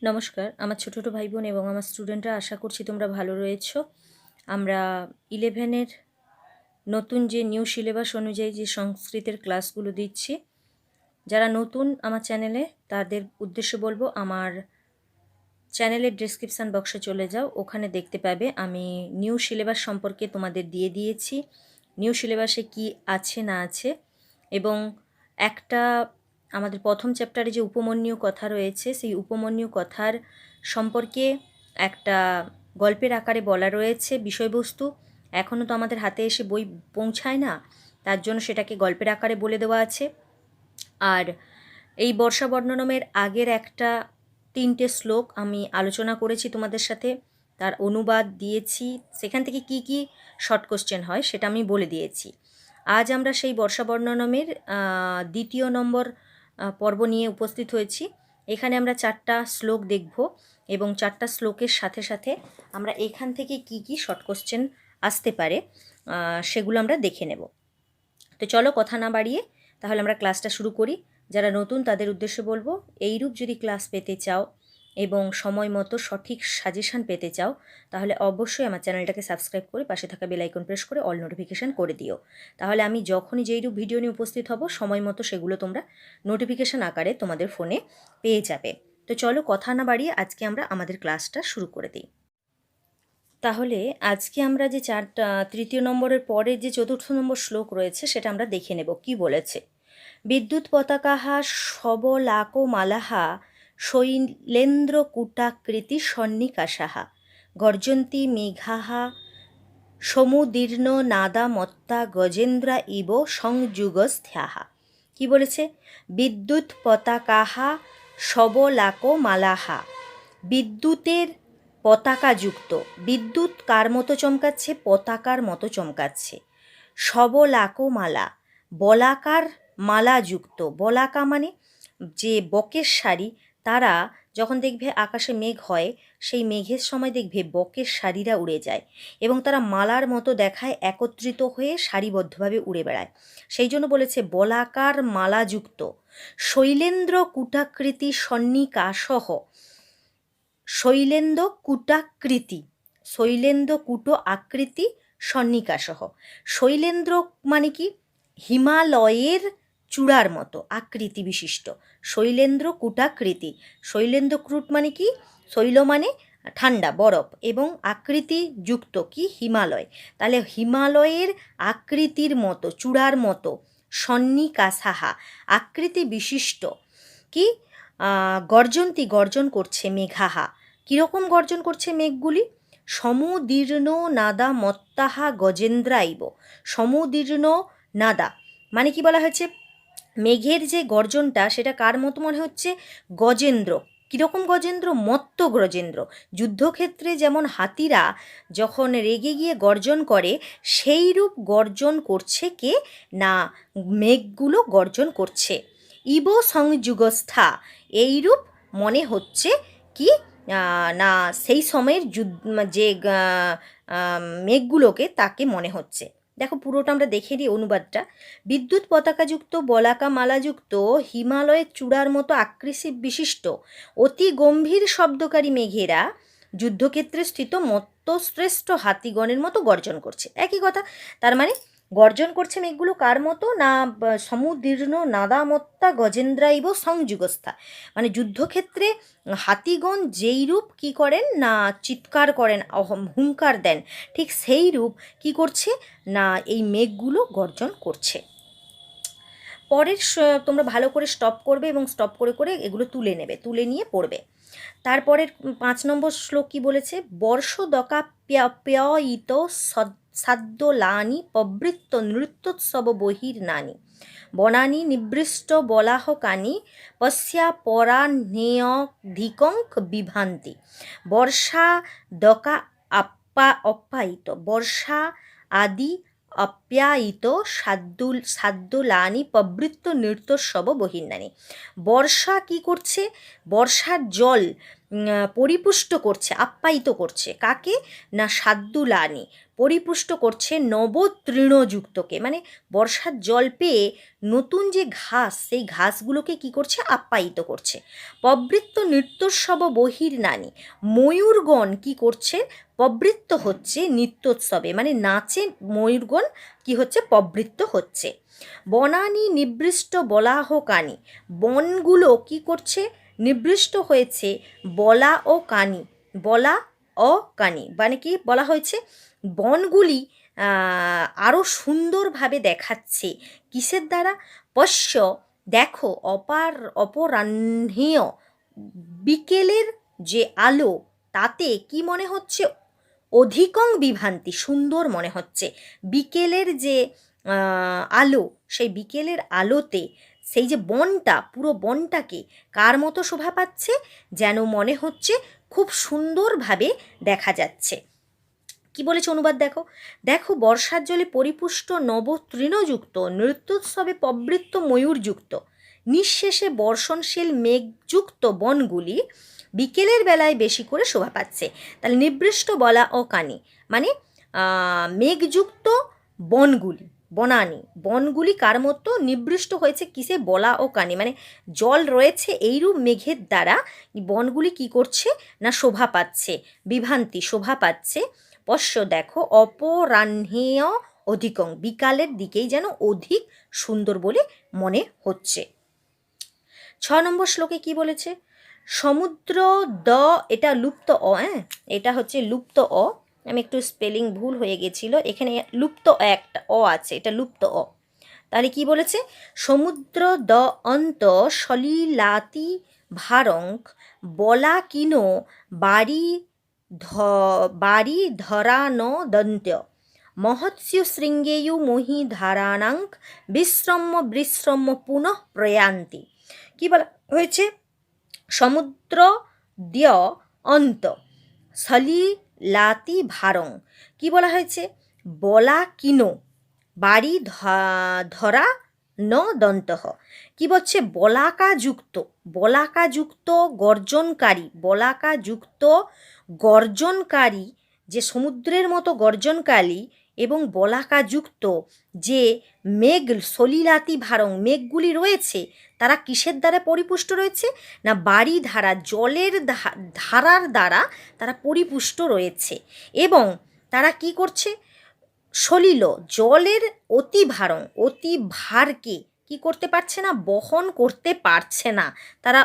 নমস্কার, আমার ছোট ছোট ভাই বোন এবং আমার স্টুডেন্টরা, আশা করছি তোমরা ভালো রয়েছো। আমরা 11-এর নতুন যে নিউ সিলেবাস অনুযায়ী যে সংস্কৃতের ক্লাসগুলো দিচ্ছি, যারা নতুন আমার চ্যানেলে তাদের উদ্দেশ্যে বলবো, আমার চ্যানেলের ডেসক্রিপশান বক্সে চলে যাও, ওখানে দেখতে পাবে আমি নিউ সিলেবাস সম্পর্কে তোমাদের দিয়ে দিয়েছি। নিউ সিলেবাসে কি আছে না আছে, এবং একটা আমাদের প্রথম চ্যাপ্টারে যে উপমন্যু কথা রয়েছে, সেই উপমন্যু কথার সম্পর্কে একটা গল্পের আকারে বলা রয়েছে বিষয়বস্তু। এখনও তো আমাদের হাতে এসে বই পৌঁছায় না, তার জন্য সেটাকে গল্পের আকারে বলে দেওয়া আছে। আর এই বর্ষা বর্ণনমের আগের একটা 3টে শ্লোক আমি আলোচনা করেছি তোমাদের সাথে, তার অনুবাদ দিয়েছি, সেখান থেকে কি কি শর্ট কোশ্চেন হয় সেটা আমি বলে দিয়েছি। আজ আমরা সেই বর্ষা বর্ণনমের 2য় নম্বর পর্ব নিয়ে উপস্থিত হয়েছি। এখানে আমরা 4টা শ্লোক দেখব এবং 4টা শ্লোকের সাথে সাথে আমরা এখান থেকে কি কি শর্ট কোশ্চেন আসতে পারে সেগুলো আমরা দেখে নেব। তো চলো কথা না বাড়িয়ে তাহলে আমরা ক্লাসটা শুরু করি। যারা নতুন তাদের উদ্দেশ্যে বলবো, এইরূপ যদি ক্লাস পেতে চাও এবং সময় মতো সঠিক সাজেশান পেতে চাও, তাহলে অবশ্যই আমার চ্যানেলটাকে সাবস্ক্রাইব করে পাশে থাকা বেল আইকন প্রেস করে অল নোটিফিকেশান করে দিও। তাহলে আমি যখনই যেইরূপ ভিডিও নিয়ে উপস্থিত হব, সময় মতো সেগুলো তোমরা নোটিফিকেশান আকারে তোমাদের ফোনে পেয়ে যাবে। তো চলো কথা না বাড়িয়ে আজকে আমরা আমাদের ক্লাসটা শুরু করে দিই। তাহলে আজকে আমরা যে 3য় নম্বরের পরে যে 4র্থ নম্বর শ্লোক রয়েছে সেটা আমরা দেখে নেব কি বলেছে। বিদ্যুৎ পতাকাহা সবলাকো মালাহা শৈলেন্দ্রকূটাকৃতি সন্নিকাশাহা গর্জন্তি মেঘাহা সমুদীর্ণ নাদা মত্তা গজেন্দ্রা ইব সংযুগস্থ্যাহা। কি বলেছে? বিদ্যুৎ পতাকাহা সবলাকো মালাহা, বিদ্যুতের পতাকাযুক্ত, বিদ্যুৎ কার মতো চমকাচ্ছে? পতাকার মতো চমকাচ্ছে। সবলাকো মালা, বলাকার মালাযুক্ত, বলাকা মানে যে বকের শাড়ি, তারা যখন দেখবে আকাশে মেঘ হয়, সেই মেঘের সময় দেখবে বকের শাড়িরা উড়ে যায় এবং তারা মালার মতো দেখায়, একত্রিত হয়ে সারিবদ্ধভাবে উড়ে বেড়ায়। সেই জন্য বলেছে বলাকার মালাযুক্ত শৈলেন্দ্র কূটাকৃতি সন্নিকাশহ, শৈলেন্দ্র কূটাকৃতি, শৈলেন্দ্র কূট আকৃতি সন্নিকাশহ। শৈলেন্দ্র মানে কি? হিমালয়ের চূড়ার মতো আকৃতি বিশিষ্ট, শৈলেন্দ্র কূটাকৃতি। শৈলেন্দ্র কূট মানে কি? শৈল মানে ঠান্ডা, বরফ, এবং আকৃতি যুক্ত কি? হিমালয়। তাহলে হিমালয়ের আকৃতির মতো, চূড়ার মতো, সন্নিকাশাহা আকৃতি বিশিষ্ট কি? গর্জন্তি গর্জন করছে, মেঘাহা। কীরকম গর্জন করছে মেঘগুলি? সমুদীর্ণ নাদা মত্তাহা গজেন্দ্রাইব। সমুদীর্ণ নাদা মানে কি বলা হয়েছে? মেঘের যে গর্জনটা সেটা কার মতো মনে হচ্ছে? গজেন্দ্র। কীরকম গজেন্দ্র? মত্ত গজেন্দ্র। যুদ্ধক্ষেত্রে যেমন হাতিরা যখন রেগে গিয়ে গর্জন করে, সেই রূপ গর্জন করছে কে? না, মেঘগুলো গর্জন করছে। ইব সংযুগস্থা, এইরূপ মনে হচ্ছে কি? না, সেই সময়ের যে মেঘগুলোকে তাকে মনে হচ্ছে। দেখো পুরোটা আমরা দেখে নিই অনুবাদটা। বিদ্যুৎ পতাকাযুক্ত বলাকা মালাযুক্ত হিমালয়ের চূড়ার মতো আকৃতি বিশিষ্ট অতি গম্ভীর শব্দকারী মেঘেরা যুদ্ধক্ষেত্রে স্থিত মত্তশ্রেষ্ঠ হাতিগণের মতো গর্জন করছে। একই কথা। তার মানে গর্জন করছে মেঘগুলো কার মতো? না, সমুদীর্ণ নাদামত্তা গজেন্দ্রাইব সংযুগস্থা, মানে যুদ্ধক্ষেত্রে হাতিগণ যেই রূপ কী করেন? না, চিৎকার করেন, হুঙ্কার দেন, ঠিক সেই রূপ কী করছে? না, এই মেঘগুলো গর্জন করছে। পরের তোমরা ভালো করে স্টপ করবে এবং স্টপ করে করে এগুলো তুলে নেবে, তুলে নিয়ে পড়বে। তারপরের 5 নম্বর শ্লোক কি বলেছে? বর্ষদকা প্যয়িত সাদ্যলানি প্রবৃত্ত নৃত্যোৎসব বহির্নানি বনানি নিবৃষ্ট বলাহকানি পশ্যা পরাহ্নেয়ধিকঙ্ক বিভান্তি। বর্ষা দকা অপ্যায়িত, বর্ষা আদি আপ্যায়িত শাদ্দুলানি প্রবৃত্ত নৃত্যোৎসব বহির্নানি। বর্ষা কি করছে? বর্ষার জল পরিপুষ্ট করছে, আপ্যায়িত করছে কাকে? না শাদ্দুলানি, পরিপুষ্ট করছে নবতৃণযুক্তকে, মানে বর্ষার জল পেয়ে নতুন যে ঘাস, সেই ঘাসগুলোকে কি করছে? আপ্যায়িত করছে। প্রবৃত্ত নৃত্যোৎসব বহির্নানি, ময়ূরগণ কি করছে? প্রবৃত্ত হচ্ছে নৃত্যোৎসবে, মানে নাচে ময়ূরগণ কি হচ্ছে? প্রবৃত্ত হচ্ছে। বনানি নিবৃষ্ট বলাহকানি, বনগুলো কি করছে? নিবৃষ্ট হয়েছে বলা ও কানি, বলা ও কানি মানে কি বলা হয়েছে? বনগুলি আরও সুন্দরভাবে দেখাচ্ছে কিসের দ্বারা? পশ্য দেখো, অপরাহ্নীয় বিকেলের যে আলো, তাতে কি মনে হচ্ছে? অধিকং বিভান্তি, সুন্দর মনে হচ্ছে। বিকেলের যে আলো, সেই বিকেলের আলোতে সেই যে বনটা, পুরো বনটাকে কার মতো শোভা পাচ্ছে? যেন মনে হচ্ছে খুব সুন্দরভাবে দেখা যাচ্ছে। কি বলেছে অনুবাদ দেখো, দেখো বর্ষার জলে পরিপুষ্ট নবতৃণযুক্ত নৃত্যোৎসবে প্রবৃত্ত ময়ূরযুক্ত নিঃশেষে বর্ষণশীল মেঘযুক্ত বনগুলি বিকেলের বেলায় বেশি করে শোভা পাচ্ছে। তাহলে নিবৃষ্ট বলা ও কানি মানে মেঘযুক্ত বনগুলি, বনানি, বনগুলি কার মতো? নিবৃষ্ট হয়েছে কিসে? বলা ও কানি মানে জল রয়েছে এইরূপ মেঘের দ্বারা বনগুলি কি করছে? না শোভা পাচ্ছে, বিভান্তি শোভা পাচ্ছে। পশ্য দেখো, অপরাহ্নেয় অধিকং, বিকালের দিকেই যেন অধিক সুন্দর বলে মনে হচ্ছে। 6 নম্বর শ্লোকে কি বলেছে? সমুদ্র এটা লুপ্ত অ, হ্যাঁ এটা হচ্ছে লুপ্ত অ, আমি একটু স্পেলিং ভুল হয়ে গেছিল, এখানে লুপ্ত একটা অ আছে, এটা লুপ্ত অ। তাহলে কি বলেছে? সমুদ্র অন্ত সলিলাতি ভারং বলা কিনো বাড়ি ধরান দন্ত্য মহৎস্য শৃঙ্গেয়ু মহি ধারাণাঙ্ক বিশ্রম্য পুনঃ প্রয়ান্তি। কি বলা হয়েছে? সমুদ্র অন্ত সলিলাতি ভারং, কি বলা হয়েছে? বলা কিনো বাড়ি ধরা ন দন্তঃ, কি বলছে? বলাকাযুক্ত গর্জনকারী যে সমুদ্রের মতো গর্জনকারী এবং বলাকাযুক্ত যে মেঘ, সলিলাতি ভারং মেঘগুলি রয়েছে, তারা কিসের দ্বারা পরিপুষ্ট রয়েছে? না বাড়ি ধারা, জলের ধারার দ্বারা তারা পরিপুষ্ট রয়েছে। এবং তারা কি করছে? সলিল, জলের অতি ভারকে কি করতে পারছে না? বহন করতে পারছে না। তারা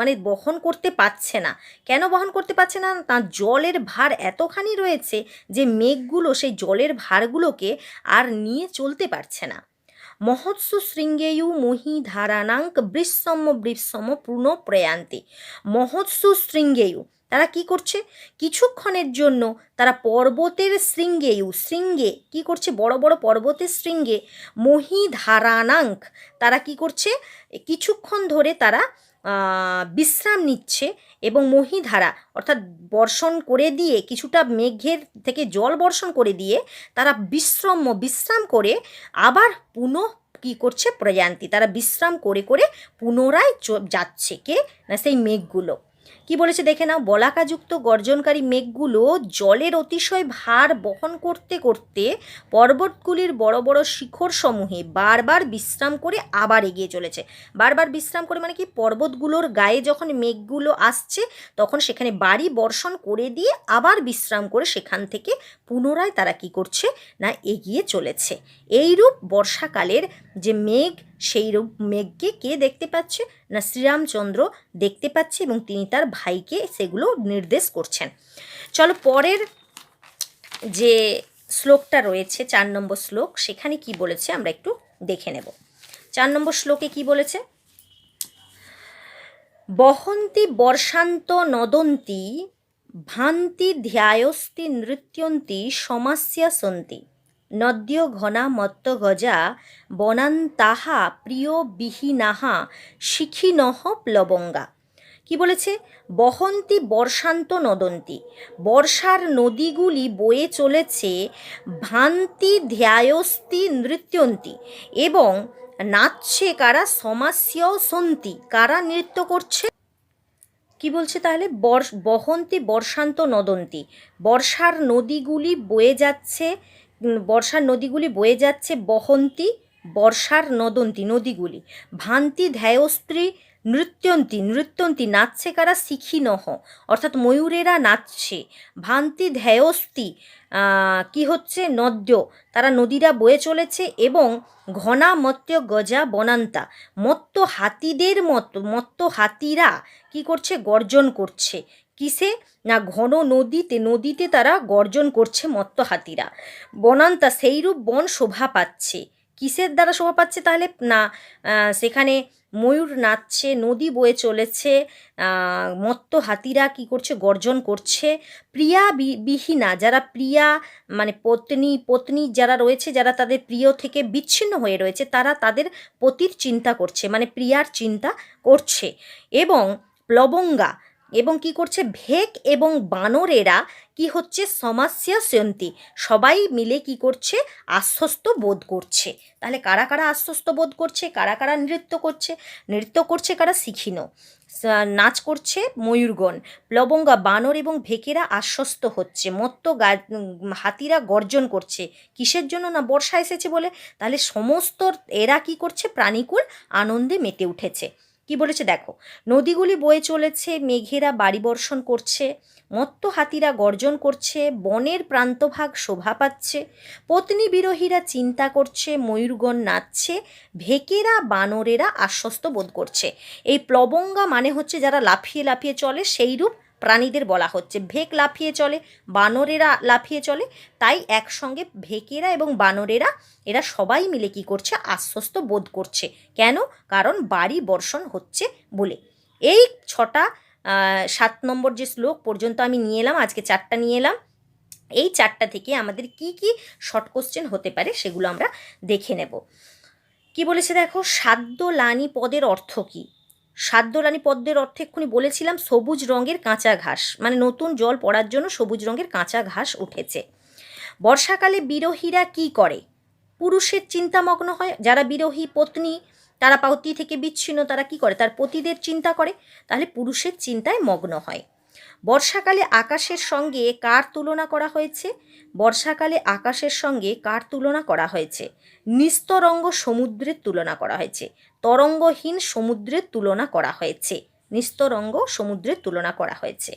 মানে বহন করতে পারছে না। কেন বহন করতে পারছে না? তার জলের ভার এতখানি রয়েছে যে মেঘগুলো সেই জলের ভারগুলোকে আর নিয়ে চলতে পারছে না। মহৎস্য শৃঙ্গেয়ু মহি ধারানাঙ্ক বৃষম্য পূর্ণ প্রয়ান্তি। মহৎস্য শৃঙ্গেয়ু, তারা কি করছে? কিছুক্ষণের জন্য তারা পর্বতের শৃঙ্গে কি করছে? বড় বড় পর্বতের শৃঙ্গে মহি ধারানাঙ্ক, তারা কি করছে? কিছুক্ষণ ধরে তারা বিশ্রাম নিচ্ছে এবং মহিধারা অর্থাৎ বর্ষণ করে দিয়ে, কিছুটা মেঘের থেকে জল বর্ষণ করে দিয়ে তারা বিশ্রাম করে আবার পুনঃ কি করছে? প্রয়ান্তি, তারা বিশ্রাম করে করে পুনরায় যাচ্ছে। কে না? সেই মেঘগুলো। কি বলেছে দেখে নাও, বলাকাযুক্ত গর্জনকারী মেঘগুলো জলের অতিশয় ভার বহন করতে করতে পর্বতগুলির বড় বড় শিখর সমূহে বারবার বিশ্রাম করে আবার এগিয়ে চলেছে। বারবার বিশ্রাম করে মানে কি? পর্বতগুলোর গায়ে যখন মেঘগুলো আসছে তখন সেখানে বাড়ি বর্ষণ করে দিয়ে আবার বিশ্রাম করে সেখান থেকে পুনরায় তারা কি করছে? না এগিয়ে চলেছে। এইরূপ বর্ষাকালের যে মেঘ, সেই রূপ মেঘকে কে দেখতে পাচ্ছে? না শ্রীরামচন্দ্র দেখতে পাচ্ছে এবং তিনি তার ভাইকে সেগুলো নির্দেশ করছেন। চলো পরের যে শ্লোকটা রয়েছে 4 নম্বর শ্লোক, সেখানে কি বলেছে আমরা একটু দেখে নেব। 4 নম্বর শ্লোকে কি বলেছে? বহন্তি বর্ষান্ত নদন্তি ভান্তি ধ্যায়স্তি নৃত্যন্তি সমাস্যা সন্তি নদ্য ঘনা মত্ত গজা বনান্তাহা প্রিয় বিহীনাহা শিখিনহ প্লবঙ্গা। কি বলেছে? বহন্তি বর্ষান্ত নদন্তি, বর্ষার নদীগুলি বয়ে চলেছে ভান্তি ধ্যায়স্তি নৃত্যন্তি, এবং নাচছে কারা? সমাস্যও সন্তি, কারা নৃত্য করছে? কি বলছে তাহলে? বহন্তি বর্ষান্ত নদন্তি, বর্ষার নদীগুলি বয়ে যাচ্ছে, বর্ষার নদীগুলি বয়ে যাচ্ছে, বহন্তি বর্ষার নদন্তি নদীগুলি, ভান্তি ধ্যায়স্ত্রী নৃত্যন্তি, নৃত্যন্তি নাচছে কারা? শিখিনহ, অর্থাৎ ময়ূরেরা নাচছে। ভান্তি ধ্যায়স্তি কি হচ্ছে? নদ্য, তারা নদীরা বয়ে চলেছে, এবং ঘনা মত্য গজা বনান্তা, মত্ত হাতিদের মতো, মত্ত হাতিরা কি করছে? গর্জন করছে। কিসে? না ঘন নদীতে, নদীতে তারা গর্জন করছে মত্ত হাতিরা। বনান্তা সেইরূপ বন শোভা পাচ্ছে। কিসের দ্বারা শোভা পাচ্ছে তাহলে? না সেখানে ময়ূর নাচছে, নদী বয়ে চলেছে, মত্ত হাতিরা কি করছে? গর্জন করছে। প্রিয়া বিহীনা, যারা প্রিয়া মানে পত্নী যারা রয়েছে, যারা তাদের প্রিয় থেকে বিচ্ছিন্ন হয়ে রয়েছে, তারা তাদের পতির চিন্তা করছে, মানে প্রিয়ার চিন্তা করছে। এবং প্লবঙ্গা, এবং কি করছে? ভেক এবং বানরেরা কি হচ্ছে? সমাস্যা সন্তি, সবাই মিলে কি করছে? আশ্বস্ত বোধ করছে। তাহলে কারা কারা আশ্বস্ত বোধ করছে? কারা কারা নৃত্য করছে? নৃত্য করছে কারা? শিখিনো, নাচ করছে ময়ূরগণ। প্লবঙ্গা বানর এবং ভেকেরা আশ্বস্ত হচ্ছে, মত্ত হাতিরা গর্জন করছে। কিসের জন্য? না বর্ষা এসেছে বলে। তাহলে সমস্ত এরা কি করছে? প্রাণীকুল আনন্দে মেতে উঠেছে। কি বলেছে দেখো? নদীগুলি বয়ে চলেছে, মেঘেরা বাড়ি বর্ষণ করছে, মত্ত হাতিরা গর্জন করছে, বনের প্রান্তভাগ শোভা পাচ্ছে, পত্নী বিরহীরা চিন্তা করছে, ময়ূরগণ নাচছে, ভেকেরা বানরেরা আশ্বস্ত বোধ করছে। এই প্লবঙ্গা মানে হচ্ছে যারা লাফিয়ে লাফিয়ে চলে, সেইরূপ প্রাণীদের বলা হচ্ছে। ভেক লাফিয়ে চলে, বানরেরা লাফিয়ে চলে, তাই একসঙ্গে ভেকেরা এবং বানরেরা এরা সবাই মিলে কি করছে? আশ্বস্ত বোধ করছে। কেন? কারণ বাড়ি বর্ষণ হচ্ছে বলে। এই 6টা 7 নম্বর যে শ্লোক পর্যন্ত আমি নিয়ে এলাম, আজকে 4টা নিয়ে এলাম। এই 4টা থেকে আমাদের কি কি শর্ট কোশ্চেন হতে পারে সেগুলো আমরা দেখে নেব। কি বলেছে দেখো? সাদ্যলানি পদের অর্থ কী? সাদ্যলানি পদ্মের অর্থ এক্ষুনি বলেছিলাম, সবুজ রঙের কাঁচা ঘাস, মানে নতুন জল পড়ার জন্য সবুজ রঙের কাঁচা ঘাস উঠেছে। বর্ষাকালে বিরহীরা কি করে? পুরুষের চিন্তামগ্ন হয়। যারা বিরহী পত্নী, তারা পতি থেকে বিচ্ছিন্ন, তারা কি করে? তার পতিদের চিন্তা করে। তাহলে পুরুষের চিন্তায় মগ্ন হয়। বর্ষাকালে আকাশের সঙ্গে কার তুলনা করা হয়েছে? বর্ষাকালে আকাশের সঙ্গে কার তুলনা করা হয়েছে? নিস্তরঙ্গ সমুদ্রের তুলনা করা হয়েছে, তরঙ্গহীন সমুদ্রের তুলনা করা হয়েছে, নিস্তরঙ্গ সমুদ্রের তুলনা করা হয়েছে।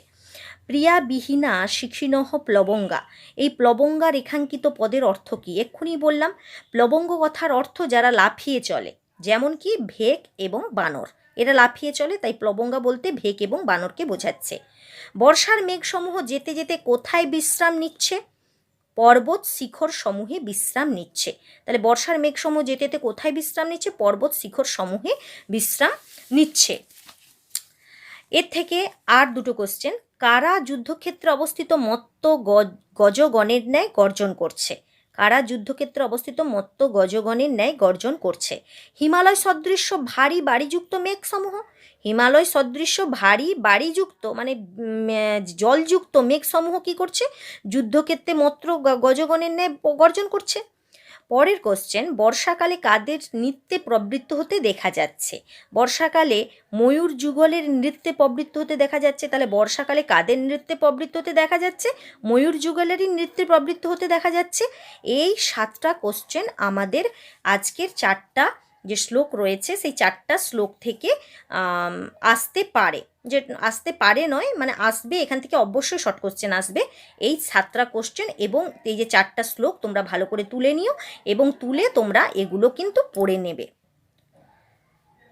প্রিয়া বিহীনা শিখিনহ প্লবঙ্গা, এই প্লবঙ্গা রেখাঙ্কিত পদের অর্থ কী? এক্ষুনি বললাম, প্লবঙ্গ কথার অর্থ যারা লাফিয়ে চলে, যেমন কি ভেক এবং বানর, এরা লাফিয়ে চলে, তাই প্লবঙ্গা বলতে ভেক এবং বানরকে বোঝাচ্ছে। বর্ষার মেঘসমূহ যেতে যেতে কোথায় বিশ্রাম নিচ্ছে? পর্বত শিখর সমূহে বিশ্রাম নিচ্ছে। তাহলে বর্ষার মেঘসমূহ যেতে যেতে কোথায় বিশ্রাম নিচ্ছে? পর্বত শিখর সমূহে বিশ্রাম নিচ্ছে। এর থেকে আর দুটো কোশ্চেন। কারা যুদ্ধক্ষেত্রে অবস্থিত মত্ত গজগণের ন্যায় গর্জন করছে? কারা যুদ্ধক্ষেত্রে অবস্থিত মত্ত গজগণের ন্যায় গর্জন করছে? হিমালয় সদৃশ্য ভারী বাড়িযুক্ত মেঘসমূহ, হিমালয় সদৃশ্য ভারী বাড়িযুক্ত মানে জলযুক্ত মেঘসমূহ কি করছে? যুদ্ধক্ষেত্রে মত্ত গজগণের ন্যায় গর্জন করছে। পরের কোশ্চেন, বর্ষাকালে কাদের নৃত্যে প্রবৃত্ত হতে দেখা যাচ্ছে? বর্ষাকালে ময়ূর যুগলের নৃত্যে প্রবৃত্ত হতে দেখা যাচ্ছে। তাহলে বর্ষাকালে কাদের নৃত্যে প্রবৃত্ত হতে দেখা যাচ্ছে? ময়ূর যুগলেরই নৃত্যে প্রবৃত্ত হতে দেখা যাচ্ছে। এই 7টা কোশ্চেন আমাদের আজকের 4টা যে শ্লোক রয়েছে সেই 4টা শ্লোক থেকে আসতে পারে, যে আসতে পারে নয় মানে আসবে, এখান থেকে অবশ্যই শর্ট কোশ্চেন আসবে। এই 7টা কোশ্চেন এবং এই যে 4টা শ্লোক তোমরা ভালো করে তুলে নিও, এবং তুলে তোমরা এগুলো কিন্তু পড়ে নেবে।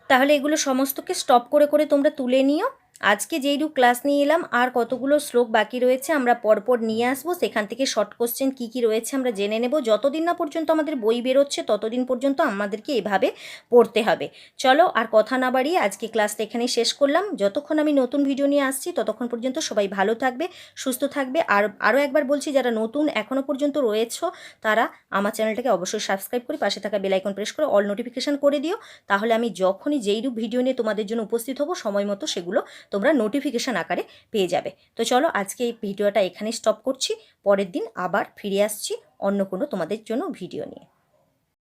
তাহলে এগুলো সমস্তকে স্টপ করে করে তোমরা তুলে নিও। আজকে যেইটুকু ক্লাস নিয়ে এলাম, আর কতগুলো শ্লোক বাকি রয়েছে আমরা পরপর নিয়ে আসবো, সেখান থেকে শর্ট কোশ্চেন কী কী রয়েছে আমরা জেনে নেব। যতদিন না পর্যন্ত আমাদের বই বেরোচ্ছে ততদিন পর্যন্ত আমাদেরকে এভাবে পড়তে হবে। চলো আর কথা না বাড়িয়ে আজকে ক্লাসটা এখানেই শেষ করলাম। যতক্ষণ আমি নতুন ভিডিও নিয়ে আসছি ততক্ষণ পর্যন্ত সবাই ভালো থাকবে, সুস্থ থাকবে। আর আরও একবার বলছি, যারা নতুন এখনও পর্যন্ত রয়েছো তারা আমার চ্যানেলটাকে অবশ্যই সাবস্ক্রাইব করে পাশে থাকা বেল আইকন প্রেস করে অল নোটিফিকেশান করে দিও। তাহলে আমি যখনই যেইরূপ ভিডিও নিয়ে তোমাদের জন্য উপস্থিত হব সময় মতো সেগুলো তোমরা নোটিফিকেশান আকারে পেয়ে যাবে। তো চলো আজকে এই ভিডিওটা এখানেই স্টপ করছি, পরের দিন আবার ফিরে আসছি অন্য কোনো তোমাদের জন্য ভিডিও নিয়ে।